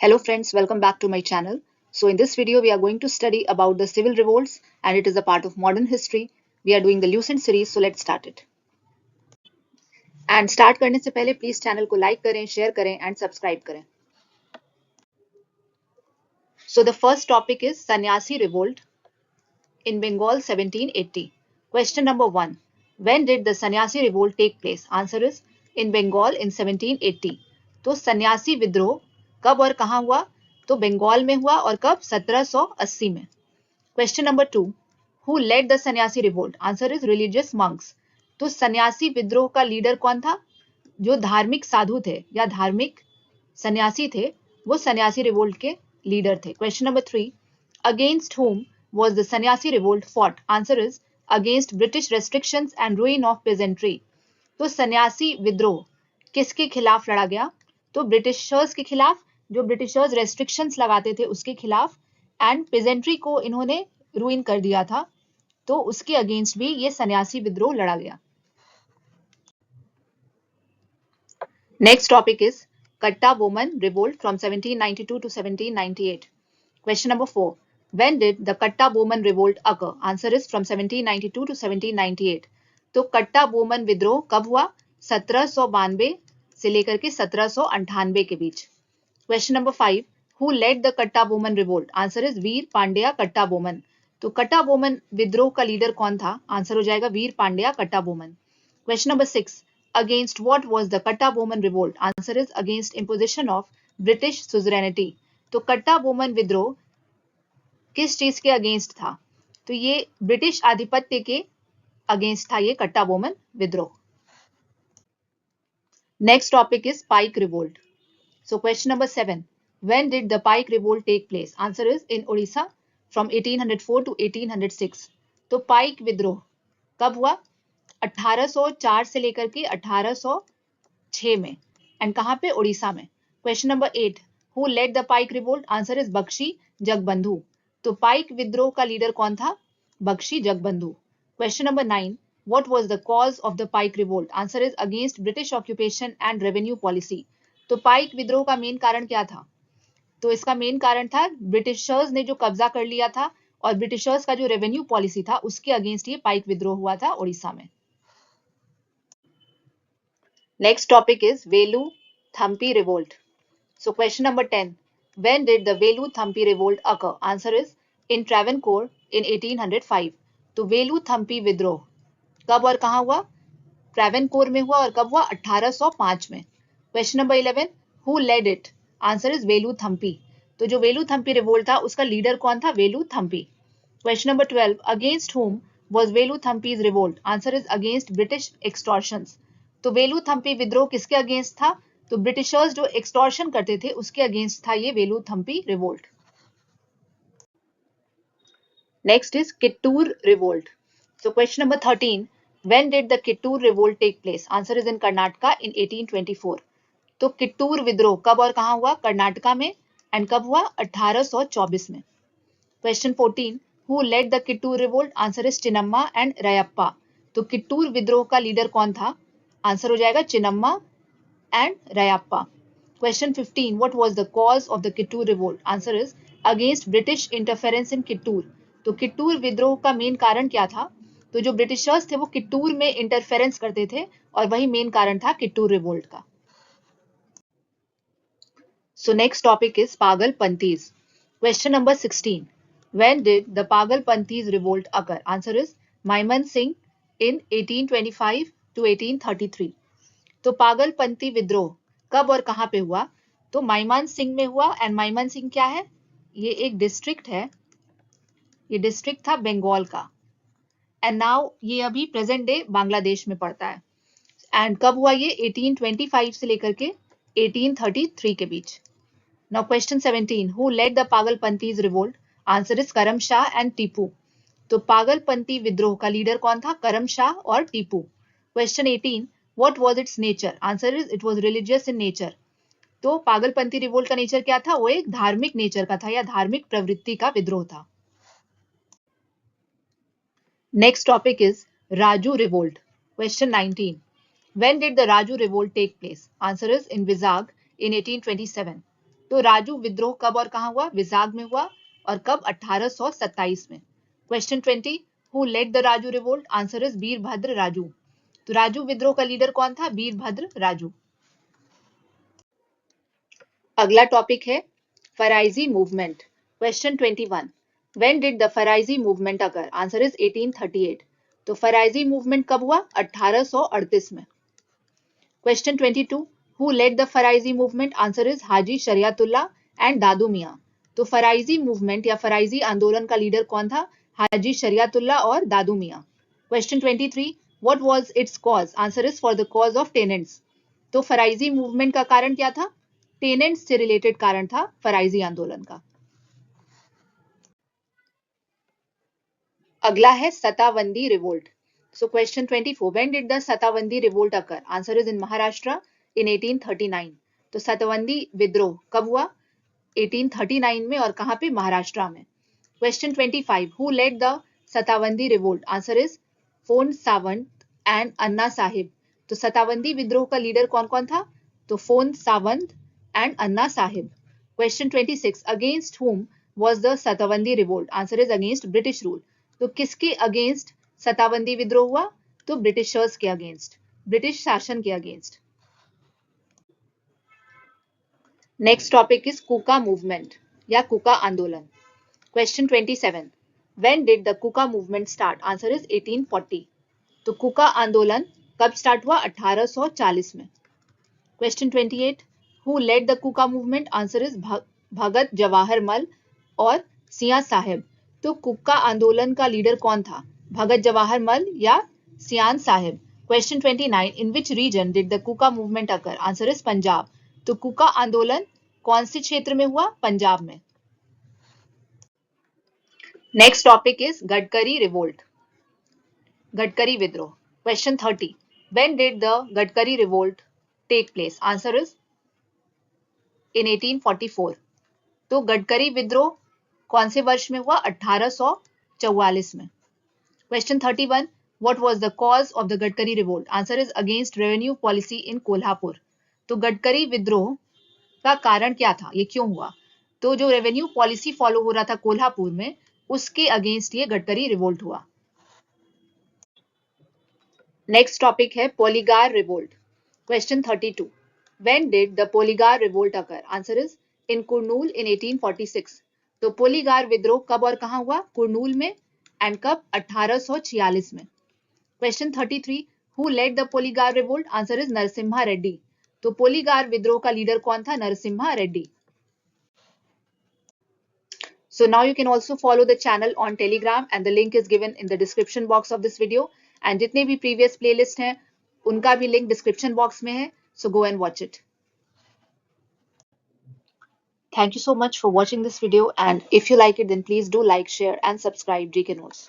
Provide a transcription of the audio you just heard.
Hello friends, welcome back to my channel. So in this video we are going to study about the civil revolts and it is a part of modern history. We are doing the Lucent series, so let's start it. And start करने से पहले please channel को like करें, share करें and subscribe करें. So the first topic is Sannyasi revolt in Bengal 1780. Question number 1. When did the Sannyasi revolt take place? Answer is in Bengal in 1780. तो सन्यासी विद्रोह कब और कहाँ हुआ? तो बंगाल में हुआ और कब? 1780 में. Question number 2. Who led the सन्यासी revolt? Answer is religious monks. तो सन्यासी विद्रोह का लीडर कौन था? जो धार्मिक साधु थे या धार्मिक सन्यासी थे वो सन्यासी रिवोल्ट के लीडर थे. Question number 3. Against whom was the सन्यासी revolt fought? Answer is against British restrictions and ruin of peasantry. तो सन्यासी विद्रोह किसके खिलाफ लड़ा गया? तो ब्रिटिशर्स के खिलाफ, जो ब्रिटिशर्स रेस्ट्रिक्शंस लगाते थे उसके खिलाफ, एंड पेजेंट्री को इन्होंने रूइन कर दिया था, तो उसके अगेंस्ट भी ये सन्यासी विद्रोह लड़ा गया. नेक्स्ट टॉपिक इज कट्टा Boman revolt from 1792 to 1798. Question number 4. When did the Katta Bowman revolt occur? Answer is from 1792 to 1798. तो कट्टा बोमन विद्रोह कब हुआ? 1792 से लेकर के 1798 के बीच. Question number 5. Who led the कट्टा बोमन revolt? Answer is वीर पांड्या कट्टा बोमन. तो कट्टा बोमन विद्रोह का लीडर कौन था? आंसर हो जाएगा वीर पांड्या कट्टा Boman. Question number 6. Against what was the कट्टा Boman revolt? Answer is against imposition of British suzerainty. तो कट्टा बोमन विद्रोह किस चीज के अगेंस्ट था? तो ये ब्रिटिश आधिपत्य के अगेंस्ट था ये कट्टा बोमन विद्रोह. Next topic is pike revolt. So question number 7. When did the Pike revolt take place? Answer is in Odisha from 1804 to 1806. तो पाइक विद्रोह कब हुआ? 1804 से लेकर के 1806 में. एंड कहां पे? उड़ीसा में. Question number 8. Who led the Pike revolt? Answer is Bakhshi Jagabandhu. तो पाइक विद्रोह का लीडर कौन था? Bakhshi Jagabandhu. Question number 9. What was the cause of the Pike revolt? Answer is against British occupation and revenue policy. तो पाइक विद्रोह का मेन कारण क्या था? तो इसका मेन कारण था ब्रिटिशर्स ने जो कब्जा कर लिया था और ब्रिटिशर्स का जो रेवेन्यू पॉलिसी था उसके अगेंस्ट ये पाइक विद्रोह हुआ था उड़ीसा में. Next topic is Velu Thampi revolt. So question number 10. When did the Velu Thampi revolt occur? Answer is in Travancore in 1805. तो वेलू थम्पी विद्रोह कब और कहां हुआ? ट्रेवनकोर में हुआ और कब हुआ? 1805 में. Question number 11. Who led it? Answer is Velu Thampi. तो जो वेलू थम्पी रिवोल्ट था उसका लीडर कौन था? Velu Thampi. Question number 12. Against whom was Velu Thampi's revolt? Answer is against British extortions. तो वेलू थम्पी विद्रोह किसके अगेंस्ट था? तो ब्रिटिशर्स जो एक्सटॉर्शन करते थे उसके अगेंस्ट था ये Velu Thampi revolt. Next is Kittur revolt. So question number 13. When did the Kittur revolt take place? Answer is in Karnataka in 1824. तो किट्टूर विद्रोह कब और कहां हुआ? कर्नाटका में. एंड कब हुआ? 1824 में. Question 14. Who led the Kittur revolt? Answer is Chinnamma and Rayappa. तो किट्टूर विद्रोह का लीडर कौन था? आंसर हो जाएगा Chinnamma and Rayappa. Question 15. What was the cause of the Kittur revolt? Answer is against British interference in Kittur. तो किट्टूर विद्रोह का मेन कारण क्या था? तो जो ब्रिटिशर्स थे वो किट्टूर में इंटरफेरेंस करते थे और वही मेन कारण था किट्टूर रिवोल्ट का. So next topic is Pagalpanthis. Question number 16. When did the Pagalpanthis revolt occur? Answer is Mymensingh in 1825 to 1833. तो पागलपंथी विद्रोह कब और कहां पे हुआ? तो माइमन सिंह में हुआ. एंड माइमन सिंह क्या है? ये एक डिस्ट्रिक्ट है. ये डिस्ट्रिक्ट था बंगाल का. एंड नाउ ये अभी प्रेजेंट डे बांग्लादेश में पड़ता है. एंड कब हुआ ये? 1825 से लेकर के 1833 के बीच. Now question 17. Who led the Pagalpanthis revolt? Answer is Karam Shah and Tipu. तो पागलपंथी विद्रोह का लीडर कौन था? करम शाह और Tipu. Question 18. What was it's nature? Answer is it was religious in nature. तो पागलपंथी रिवोल्ट का नेचर क्या था? वो एक धार्मिक नेचर का था या धार्मिक प्रवृत्ति का विद्रोह था. Next topic is Raju revolt. Question 19. When did the Raju revolt take place? Answer is in Vizag in 1827. तो राजू विद्रोह कब और कहां हुआ? विजाग में हुआ। और कब? 1827 में। Question 20, who led the Raju revolt? Answer is Veerabhadra Raju. तो राजू विद्रोह का लीडर कौन था? वीरभद्र राजू। अगला टॉपिक है Faraizi movement. Question 21, when did the Faraizi movement occur? Answer is 1838। तो फराइजी मूवमेंट कब हुआ? 1838 में। Question 22, who led the Faraizi movement? Answer is Haji Shariatullah and Dadu Miyan. तो फराइजी मूवमेंट या फराइजी आंदोलन का लीडर कौन था? हाजी शरियतुल्लाह और Dadu Miyan. Question 23, what was its cause? Answer is for the cause of tenants. तो फराइजी मूवमेंट का कारण क्या था? टेनेंट्स से रिलेटेड कारण था फराइजी आंदोलन का। अगला है Sawantwadi revolt. So question 24, when did the Sawantwadi revolt occur? Answer is in Maharashtra in 1839। तो सतावंदी विद्रोह कब हुआ? 1839 में। और कहां पे? महाराष्ट्र में। Question 25, who led the Sawantwadi revolt? Answer is Phond Sawant and Anna Sahib. तो सतावंदी विद्रोह का लीडर कौन कौन था? तो Phond Sawant and Anna Sahib. Question 26, against whom was the Sawantwadi revolt? Answer is against British rule. तो किसके अगेंस्ट सतावंदी विद्रोह हुआ? तो ब्रिटिशर्स के अगेंस्ट, ब्रिटिश शासन के against. Next topic is Kuka movement या कुका आंदोलन। Question 27, when did the Kuka movement start? Answer is 1840। तो कुका आंदोलन कब स्टार्ट हुआ? 1840 में। Question 28, who led the Kuka movement? Answer is Bhagat Jawahar Mal और सिया साहेब। तो कुका आंदोलन का लीडर कौन था? भगत जवाहर मल या Siyan Saheb. Question 29, in which region did the Kuka movement occur? Answer is Punjab. तो कुका आंदोलन कौन से क्षेत्र में हुआ? पंजाब में। Next topic is Gadkari revolt, Gadkari विद्रोह। Question 30, when did the Gadkari revolt take place? Answer is in 1844। तो गडकरी विद्रोह कौन से वर्ष में हुआ? 1844 में। Question 31, what was the cause of the Gadkari revolt? Answer is against revenue policy in Kolhapur. तो गडकरी विद्रोह का कारण क्या था? ये क्यों हुआ? तो जो रेवेन्यू पॉलिसी फॉलो हो रहा था कोल्हापुर में, उसके अगेंस्ट ये गडकरी रिवोल्ट हुआ। नेक्स्ट टॉपिक है Poligar revolt. Question 32, when did the Poligar revolt occur? Answer is in Kurnool in 1846। तो पोलीगार विद्रोह कब और कहां हुआ? कुर्नूल में। एंड कब? 1846 में। Question 33, who led the Poligar revolt? Answer is Narasimha Reddy. तो पोलीगार विद्रोह का लीडर कौन था? Narasimha Reddy. So now you can also follow the channel on Telegram and the link is given in the description box of this video. And जितने भी previous playlist हैं, उनका भी link description box में है. So go and watch it. Thank you so much for watching this video. And if you like it, then please do like, share and subscribe GK Notes.